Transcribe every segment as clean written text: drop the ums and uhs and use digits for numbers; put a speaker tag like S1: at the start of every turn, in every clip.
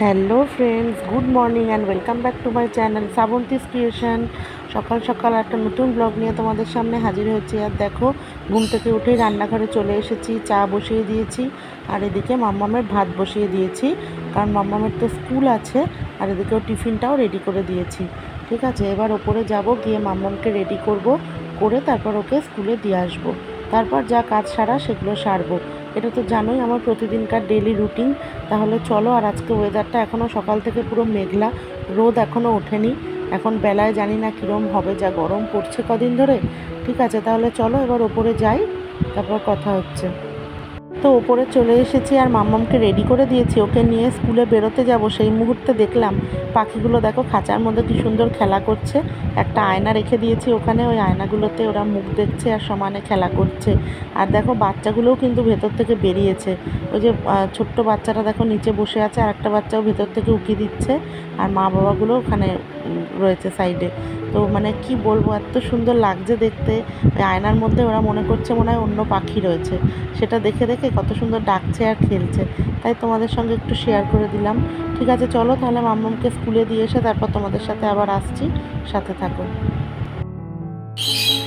S1: Hello friends, good morning and welcome back to my channel Srabanti's creation. সকাল সকাল একটা নতুন ব্লগ নিয়ে তোমাদের সামনে হাজির হয়েছি। আর দেখো, ঘুম থেকে উঠেই রান্নাঘরে চলে এসেছি, চা বসিয়ে দিয়েছি আর এদিকে মাম্মামের ভাত বসিয়ে দিয়েছি, কারণ মাম্মামের তো স্কুল আছে। আর এদিকেও টিফিনটাও রেডি করে দিয়েছি। ঠিক আছে, এবার ওপরে যাব, গিয়ে মাম্মামকে রেডি করব, করে তারপর ওকে স্কুলে দিয়ে আসবো। তারপর যা কাজ সারা সেগুলো সারবো। এটা তো জানোই আমার প্রতিদিনকার ডেলি রুটিন। তাহলে চলো। আর আজকে ওয়েদারটা এখনও সকাল থেকে পুরো মেঘলা, রোদ এখনও ওঠেনি। এখন বেলায় জানি না কীরম হবে, যা গরম পড়ছে কদিন ধরে। ঠিক আছে, তাহলে চলো এবার ওপরে যাই, তারপর কথা হচ্ছে। তো ওপরে চলে এসেছি আর মাম্মামকে রেডি করে দিয়েছি, ওকে নিয়ে স্কুলে বেরোতে যাব। সেই মুহূর্তে দেখলাম পাখিগুলো দেখো খাঁচার মধ্যে কী সুন্দর খেলা করছে। একটা আয়না রেখে দিয়েছি ওখানে, ওই আয়নাগুলোতে ওরা মুখ দেখছে আর সমানে খেলা করছে। আর দেখো বাচ্চাগুলোও কিন্তু ভেতর থেকে বেরিয়েছে। ওই যে ছোট্ট বাচ্চাটা দেখো নিচে বসে আছে, আর একটা বাচ্চাও ভেতর থেকে উকি দিচ্ছে। আর মা বাবাগুলো ওখানে রয়েছে সাইডে। তো মানে কি বলবো, এত সুন্দর লাগছে দেখতে। ওই আয়নার মধ্যে ওরা মনে করছে মনে হয় অন্য পাখি রয়েছে, সেটা দেখে দেখে কত সুন্দর ডাকছে আর খেলছে। তাই তোমাদের সঙ্গে একটু শেয়ার করে দিলাম। ঠিক আছে, চলো তাহলে মাম্মামকে স্কুলে দিয়ে এসে তারপর তোমাদের সাথে আবার আসছি, সাথে থাকো।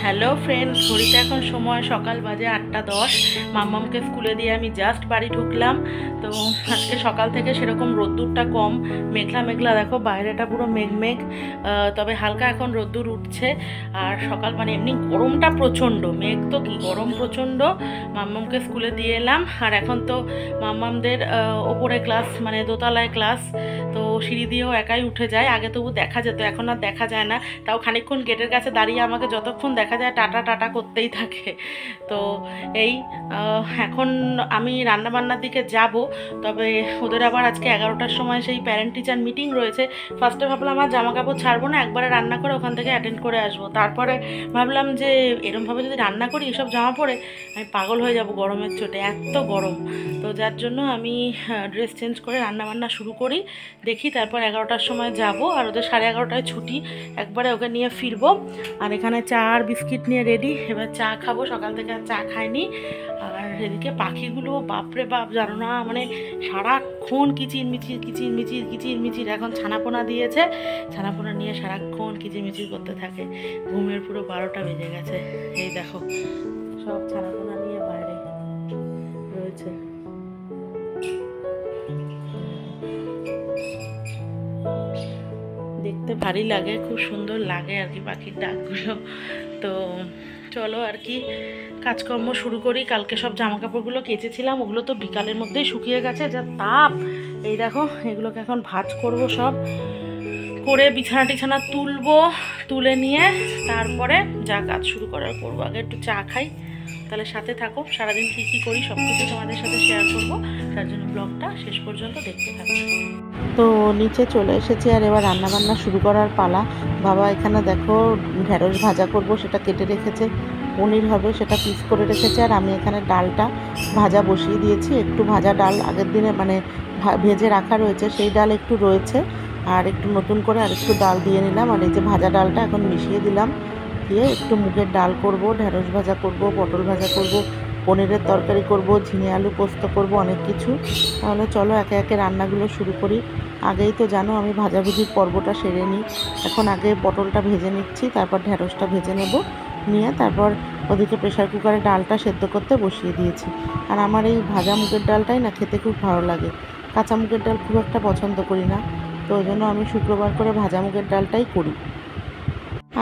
S1: হ্যালো ফ্রেন্ডস, ঘড়িতে এখন সময় সকাল বাজে 8:10। মাম্মামকে স্কুলে দিয়ে আমি জাস্ট বাড়ি ঢুকলাম। তো আজকে সকাল থেকে সেরকম রোদ্দুরটা কম, মেঘলা মেঘলা দেখো, বাইরেটা পুরো মেঘ। তবে হালকা এখন রোদ্দুর উঠছে। আর সকাল মানে এমনি গরমটা প্রচণ্ড, মেঘ তো কি গরম প্রচণ্ড। মাম্মামকে স্কুলে দিয়ে এলাম। আর এখন তো মাম্মামদের ওপরে ক্লাস, মানে দোতলায় ক্লাস। তো সিঁড়ি দিয়েও একাই উঠে যায়। আগে তবু দেখা যেত, এখন আর দেখা যায় না। তাও খানিকক্ষণ গেটের কাছে দাঁড়িয়ে আমাকে যতক্ষণ দেখা যায় টাটা টাটা করতেই থাকে। তো এই এখন আমি রান্নাবান্নার দিকে যাব। তবে ওদের আবার আজকে 11টার সময় সেই প্যারেন্ট টিচার মিটিং রয়েছে। ফার্স্টে ভাবলাম আমার জামা কাপড় ছাড়বো না, একবারে রান্না করে ওখান থেকে অ্যাটেন্ড করে আসবো। তারপরে ভাবলাম যে এরমভাবে যদি রান্না করি এসব জামা পরে আমি পাগল হয়ে যাব গরমের চোটে, এত গরম। তো যার জন্য আমি ড্রেস চেঞ্জ করে রান্নাবান্না শুরু করি। দেখি তারপর 11টার সময় যাব। আর ওদের 11:30টায় ছুটি, একবারে ওকে নিয়ে ফিরবো। আর এখানে চা আর বিস্কিট নিয়ে রেডি, এবার চা খাবো। সকাল থেকে আর চা খাইনি। আর এদিকে পাখিগুলো বাপরে বাপ, জানো না, মানে সারাক্ষণ কিচির মিচির। এখন ছানাপোনা দিয়েছে, ছানাপোনা নিয়ে সারাক্ষণ কিচিরমিচির করতে থাকে। ঘুমের পুরো 12টা বেজে গেছে। এই দেখো সব ছানাপোনা নিয়ে বাইরে রয়েছে। দেখতে ভারী লাগে, খুব সুন্দর লাগে আর কি পাখির ডাকগুলো। তো চলো আর কি কাজকর্ম শুরু করি। কালকে সব জামা কাপড়গুলো কেচেছিলাম, ওগুলো তো বিকালের মধ্যেই শুকিয়ে গেছে, যা তাপ। এই দেখো এগুলোকে এখন ভাঁজ করব, সব করে বিছানা টিছানা তুলবো। তুলে নিয়ে তারপরে যা কাজ শুরু করার করবো। আগে একটু চা খাই, তাহলে সাথে থাকো। সারাদিন কী কী করি সব কিছু তোমাদের সাথে শেয়ার করবো, তার জন্য ব্লগটা শেষ পর্যন্ত দেখতে থাকো। তো নিচে চলে এসেছি আর এবার রান্নাবান্না শুরু করার পালা। বাবা এখানে দেখো ঢেঁড়স ভাজা করব, সেটা কেটে রেখেছে। পনির হবে, সেটা পিস করে রেখেছে। আর আমি এখানে ডালটা ভাজা বসিয়ে দিয়েছি। একটু ভাজা ডাল আগের দিনে মানে ভেজে রাখা রয়েছে, সেই ডাল একটু রয়েছে। আর একটু নতুন করে আর একটু ডাল দিয়ে নিলাম। আর এই যে ভাজা ডালটা এখন মিশিয়ে দিলাম, দিয়ে একটু মুগের ডাল করব, ঢেঁড়স ভাজা করব, পটল ভাজা করব, পনিরের তরকারি করব, ঝিঙে আলু পোস্ত করব, অনেক কিছু। তাহলে চলো একে একে রান্নাগুলো শুরু করি। আগেই তো জানো আমি ভাজাভুজির পর্বটা সেরে নিই। এখন আগে পটলটা ভেজে নিচ্ছি, তারপর ঢেঁড়সটা ভেজে নেব। নিয়ে তারপর ওদিকে প্রেশার কুকারে ডালটা সেদ্ধ করতে বসিয়ে দিয়েছি। আর আমার এই ভাজা মুগের ডালটাই না খেতে খুব ভালো লাগে, কাঁচা মুগের ডাল খুব একটা পছন্দ করি না। তো ওই জন্য আমি শুক্রবার করে ভাজা মুগের ডালটাই করি।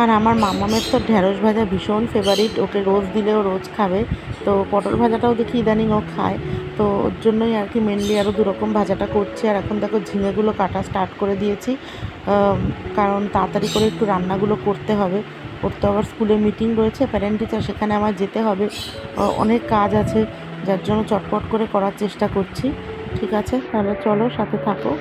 S1: আর আমার মামামের তো ঢেঁড়স ভাজা ভীষণ ফেভারিট, ওকে রোজ দিলেও রোজ খাবে। তো পটল ভাজাটাও দেখি ইদানিং ও খায়। তো ওর জন্যই আর কি মেনলি আরও দুরকম ভাজাটা করছি। আর এখন দেখো ঝিঙেগুলো কাটা স্টার্ট করে দিয়েছি, কারণ তাড়াতাড়ি করে একটু রান্নাগুলো করতে হবে। ওর তো আবার স্কুলে মিটিং রয়েছে প্যারেন্ট টিচার, সেখানে আমার যেতে হবে, অনেক কাজ আছে, যার জন্য চটপট করে করার চেষ্টা করছি। ঠিক আছে, তাহলে চলো সাথে থাকো।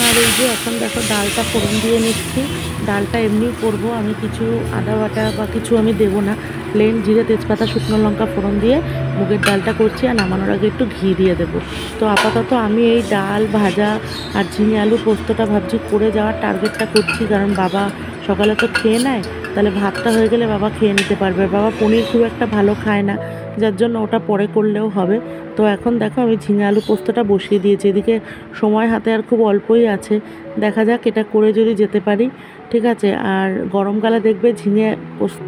S1: আর এই যে এখন দেখো ডালটা ফোড়ন দিয়ে নিচ্ছি। ডালটা এমনিই করবো, আমি কিছু আদা বাটা বা কিছু আমি দেবো না। প্লেন জিরে তেজপাতা শুকনো লঙ্কা ফোড়ন দিয়ে মুগের ডালটা করছি। আর নামানোর আগে একটু ঘি দিয়ে দেবো। তো আপাতত আমি এই ডাল ভাজা আর ঝিঙে আলু পোস্তটা ভাবছি করে যাওয়ার টার্গেটটা করছি, কারণ বাবা সকালে তো খেয়ে নেয়। তাহলে ভাতটা হয়ে গেলে বাবা খেয়ে নিতে পারবে। বাবা পনির খুব একটা ভালো খায় না, যার জন্য ওটা পরে করলেও হবে। তো এখন দেখো আমি ঝিঙে আলু পোস্তটা বসিয়ে দিয়েছি। এদিকে সময় হাতে আর খুব অল্পই আছে, দেখা যাক এটা করে যদি যেতে পারি। ঠিক আছে। আর গরমকালে দেখবে ঝিঙে পোস্ত,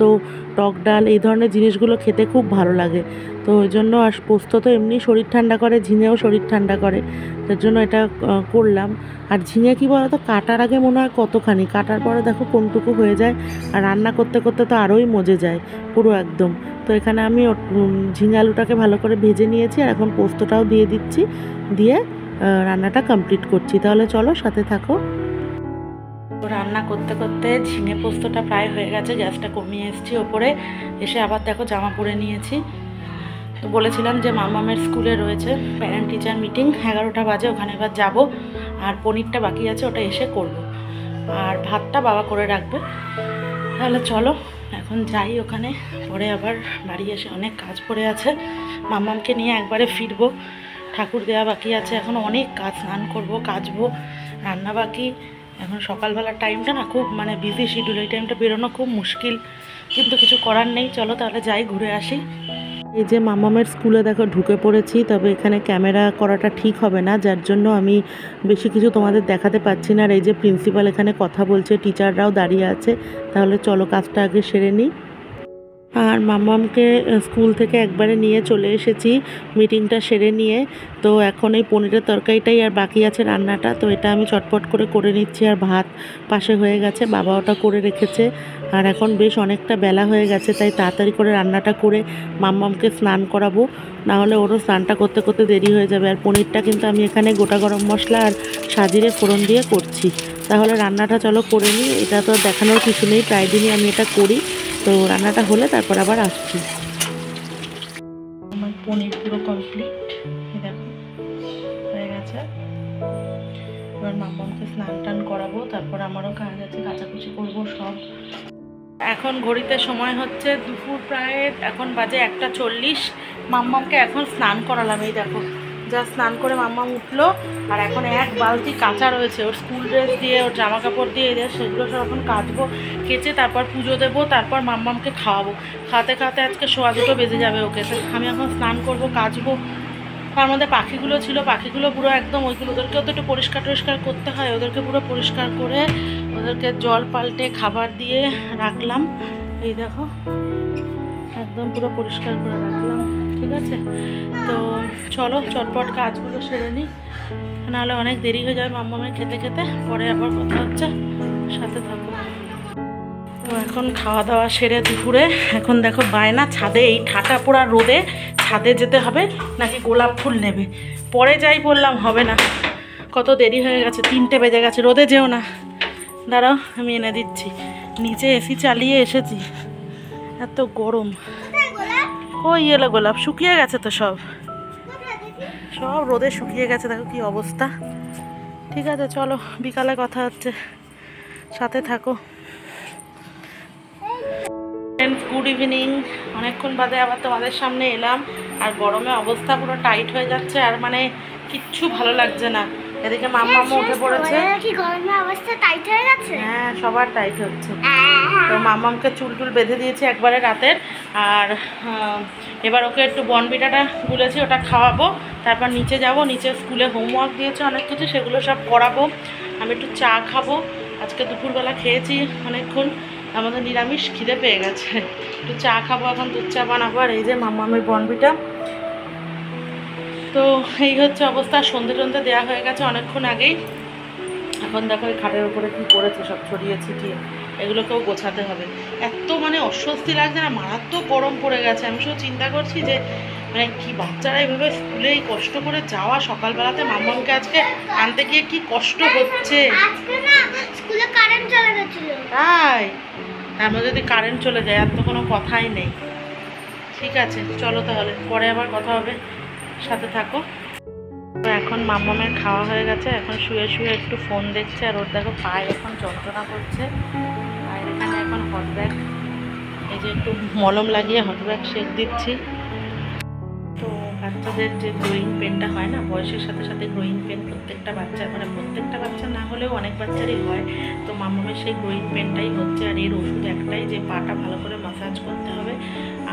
S1: টক ডাল এই ধরনের জিনিসগুলো খেতে খুব ভালো লাগে। তো ওই জন্য, আর পোস্ত তো এমনি শরীর ঠান্ডা করে, ঝিঙেও শরীর ঠান্ডা করে, তার জন্য এটা করলাম। আর ঝিঙে কী বলো তো, কাটার আগে মনে হয় কতখানি, কাটার পরে দেখো কোনটুকু হয়ে যায়, আর রান্না করতে করতে তো আরোই মজে যায় পুরো একদম। তো এখানে আমি ঝিঙে আলুটাকে ভালো করে ভেজে নিয়েছি, আর এখন পোস্তটাও দিয়ে দিচ্ছি, দিয়ে রান্নাটা কমপ্লিট করছি। তাহলে চলো সাথে থাকো। তো রান্না করতে করতে ঝিঙে পোস্তটা প্রায় হয়ে গেছে, গ্যাসটা কমিয়ে এসেছি ওপরে, এসে আবার দেখো জামা পরে নিয়েছি। তো বলেছিলাম যে মামামের স্কুলে রয়েছে প্যারেন্ট টিচার মিটিং, 11টা বাজে, ওখানে এবার যাব। আর পনিরটা বাকি আছে, ওটা এসে করব। আর ভাতটা বাবা করে রাখবে। তাহলে চলো এখন যাই ওখানে, পরে আবার বাড়ি এসে অনেক কাজ পড়ে আছে, মামামকে নিয়ে একবারে ফিরবো। ঠাকুর দেওয়া বাকি আছে, এখন অনেক কাজ, স্নান করব, কাচবো, রান্না বাকি। এখন সকালবেলার টাইমটা না খুব মানে বিজি শিডিউল, এই টাইমটা বেরোনো খুব মুশকিল, কিন্তু কিছু করার নেই। চলো তাহলে যাই, ঘুরে আসি। এই যে মামামের স্কুলে দেখো ঢুকে পড়েছি, তবে এখানে ক্যামেরা করাটা ঠিক হবে না, যার জন্য আমি বেশি কিছু তোমাদের দেখাতে পারছি না। আর এই যে প্রিন্সিপাল এখানে কথা বলছে, টিচাররাও দাঁড়িয়ে আছে। তাহলে চলো কাজটা আগে সেরে নিই। আর মামামকে স্কুল থেকে একবারে নিয়ে চলে এসেছি মিটিংটা সেরে নিয়ে। তো এখন এই পনিরের তরকারিটাই আর বাকি আছে রান্নাটা, তো এটা আমি চটপট করে নিচ্ছি। আর ভাত পাশে হয়ে গেছে, বাবা ওটা করে রেখেছে। আর এখন বেশ অনেকটা বেলা হয়ে গেছে, তাই তাড়াতাড়ি করে রান্নাটা করে মামামকে স্নান করাবো, নাহলে ওরও স্নানটা করতে করতে দেরি হয়ে যাবে। আর পনিরটা কিন্তু আমি এখানে গোটা গরম মশলা আর সাজিরে ফোড়ন দিয়ে করছি। তাহলে রান্নাটা চলো করে নিই, এটা তো দেখানোর কিছু নেই, প্রায় দিনই আমি এটা করি। তো রান্নাটা হলে তারপর আবার আসছি। আমার পনির পুরো কমপ্লিট, দেখো হয়ে গেছে। এবার মামামকে স্নান টান করাবো, তারপর আমারও কাজ আছে, কাচাকুচি করবো সব। এখন ঘড়িতে সময় হচ্ছে দুপুর প্রায়, এখন বাজে 1:40। মাম্মামকে এখন স্নান করালাম, এই দেখো যা স্নান করে মাম্মাম উঠলো। আর এখন এক বালতি কাঁচা রয়েছে, ওর স্কুল ড্রেস দিয়ে, ওর জামা কাপড় দিয়ে, এদের সেগুলো সব এখন কাচবো, কেচে তারপর পুজো দেবো, তারপর মাম্মামকে খাওয়াবো। খাওয়াতে খাওয়াতে আজকে 1:15 বেজে যাবে ওকে। তো আমি এখন স্নান করবো, কাচবো। তার মধ্যে পাখিগুলো ছিল, পাখিগুলো পুরো একদম, ওদেরকেও তো একটু পরিষ্কার টরিষ্কার করতে হয়, ওদেরকে পুরো পরিষ্কার করে ওদেরকে জল পাল্টে খাবার দিয়ে রাখলাম। এই দেখো একদম পুরো পরিষ্কার করে রাখলাম। ঠিক আছে, তো চলো চটপট কাজগুলো সেরে নিই, নাহলে অনেক দেরি হয়ে যাবে মাম্মামের খেতে খেতে। পরে আবার কথা হচ্ছে, সাথে থাকো। তো এখন খাওয়া দাওয়া সেরে দুপুরে এখন দেখো বায়না, ছাদে এই ঠাটা পোড়া রোদে ছাদে যেতে হবে, নাকি গোলাপ ফুল নেবে। পরে যাই বললাম, হবে না, কত দেরি হয়ে গেছে, 3টে বেজে গেছে। রোদে যেও না, দাঁড়াও আমি এনে দিচ্ছি। নিচে এসি চালিয়ে এসেছি, এত গরম। ওই এলো গোলাপ, শুকিয়ে গেছে তো সব, সব রোদে শুকিয়ে গেছে, দেখো কি অবস্থা। ঠিক আছে চলো, বিকালে কথা হচ্ছে, সাথে থাকো। গুড ইভিনিং, অনেকক্ষণ বাদে আবার তোমাদের সামনে এলাম। আর গরমে অবস্থা পুরো টাইট হয়ে যাচ্ছে, আর মানে কিচ্ছু ভালো লাগছে না। এদিকে মাম্মামও উঠে পড়েছে। হ্যাঁ, সবার টাইট হচ্ছে। তো মাম্মামকে চুল টুল বেঁধে দিয়েছি একবারে রাতের। আর এবার ওকে একটু বনবিটাটা গুলেছি, ওটা খাওয়াবো, তারপর নিচে যাব। নিচে স্কুলে হোমওয়ার্ক দিয়েছে অনেক কিছু, সেগুলো সব করাবো। আমি একটু চা খাবো, আজকে দুপুরবেলা খেয়েছি অনেকক্ষণ, আমাদের নিরামিষ, খিদে পেয়ে গেছে। একটু চা খাবো, এখন দুধ চা বানাবো। আর এই যে মাম্মামের বনবিটা। তো এই হচ্ছে অবস্থা। সন্ধে টন্ধে দেওয়া হয়ে গেছে অনেকক্ষণ আগেই। এখন দেখো এই খাটের উপরে কী করেছে, সব ছড়িয়ে ছিটিয়ে, এগুলোকেও গোছাতে হবে। এত মানে অস্বস্তি লাগছে না, মারাত্মক গরম পড়ে গেছে। আমি শুধু চিন্তা করছি যে মানে কি বাচ্চারা এইভাবে স্কুলে এই কষ্ট করে যাওয়া, সকালবেলাতে মাম্মামকে আজকে আনতে গিয়ে কি কষ্ট হচ্ছে। তাই তার মধ্যে যদি কারেন্ট চলে যায়, আর তো কোনো কথাই নেই। ঠিক আছে চলো তাহলে, পরে আবার কথা হবে, সাথে থাকো। তো এখন মাম্মামের খাওয়া হয়ে গেছে, এখন শুয়ে শুয়ে একটু ফোন দেখছে। আর ওর দেখো পায়ে এখন যন্ত্রণা করছে। আর এখানে এখন হট ব্যাগ, এই যে একটু মলম লাগিয়ে হট ব্যাগ সেঁক দিচ্ছি। তো বাচ্চাদের যে গ্রোয়িং পেনটা হয় না, বয়সের সাথে সাথে গ্রোয়িং পেন প্রত্যেকটা বাচ্চা, মানে প্রত্যেকটা বাচ্চা না হলেও অনেক বাচ্চারই হয়। তো মাম্মামের সেই গ্রোয়িং পেনটাই হচ্ছে। আর এর ওষুধ একটাই, যে পাটা ভালো করে মাসাজ করতে হবে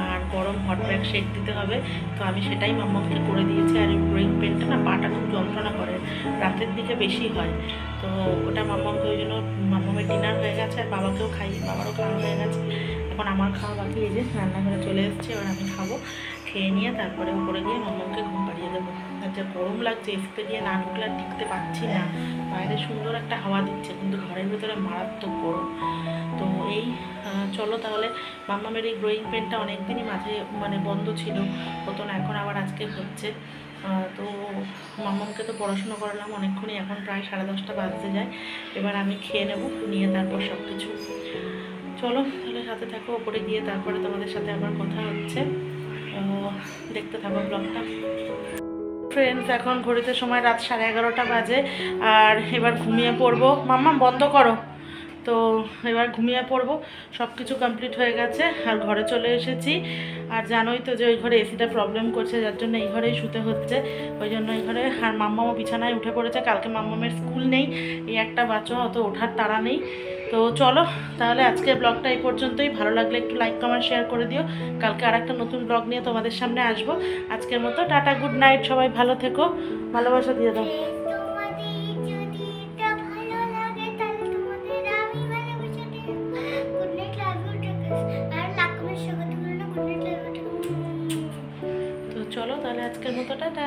S1: আর গরম হট ব্যাগ শেক দিতে হবে। তো আমি সেটাই মাম্মামকে করে দিয়েছি। আর এই গ্রোয়িং পেনটা না পাটা খুব যন্ত্রণা করে, রাতের দিকে বেশি হয়। তো ওটা মাম্মামকে, ওই জন্য মাম্মামের ডিনার হয়ে গেছে আর বাবাকেও বাবারও খাওয়া হয়ে গেছে। এখন আমার খাওয়া বাকি, এই যে রান্নাঘরে চলে এসেছি, এবার আমি খাবো। খেয়ে নিয়ে তারপরে উপরে গিয়ে মাম্মামকে ঘুম পাড়িয়ে দেবো। আর যা গরম লাগছে, এসিতে গিয়ে না ঢুকলে আর টিকতে পারছি না। বাইরে সুন্দর একটা হাওয়া দিচ্ছে, কিন্তু ঘরের ভেতরে মারাত্মক গরম। তো এই চলো তাহলে, মাম্মামের এই গ্রোয়িং পেনটা অনেক দিনই মাঝে মানে বন্ধ ছিল, হতো না, এখন আবার আজকে হচ্ছে। তো মাম্মামকে তো পড়াশুনো করালাম অনেকক্ষণই, এখন প্রায় 10:30 বাজতে যায়। এবার আমি খেয়ে নেব, নিয়ে তারপর সব কিছু। চলো তাহলে সাথে থাকো, ওপরে গিয়ে তারপরে তোমাদের সাথে আবার কথা হচ্ছে। দেখতে থাকো ব্লগটা। ফ্রেন্ডস, এখন ঘড়িতে সময় রাত 11:30 বাজে, আর এবার ঘুমিয়ে পড়বো। মাম্মাম বন্ধ করো। তো এবার ঘুমিয়ে পড়বো, সব কিছু কমপ্লিট হয়ে গেছে আর ঘরে চলে এসেছি। আর জানোই তো যে ওই ঘরে এসিটা প্রবলেম করছে, যার জন্য এই ঘরেই শুতে হচ্ছে। ওই জন্য এই ঘরে, আর মাম্মামও বিছানায় উঠে পড়েছে। কালকে মাম্মামের স্কুল নেই, এই একটা বাচ্চা, অত ওঠার তাড়া নেই। তো চলো তাহলে আজকের ব্লগটা এই পর্যন্তই। ভালো লাগলে একটু লাইক কমেন্ট শেয়ার করে দিও। কালকে আর একটা নতুন ব্লগ নিয়ে তোমাদের সামনে আসবো। আজকের মতো টাটা, গুড নাইট, সবাই ভালো থেকো, ভালোবাসা দিয়ে দাও। তো চলো তাহলে আজকের মতো টাটা।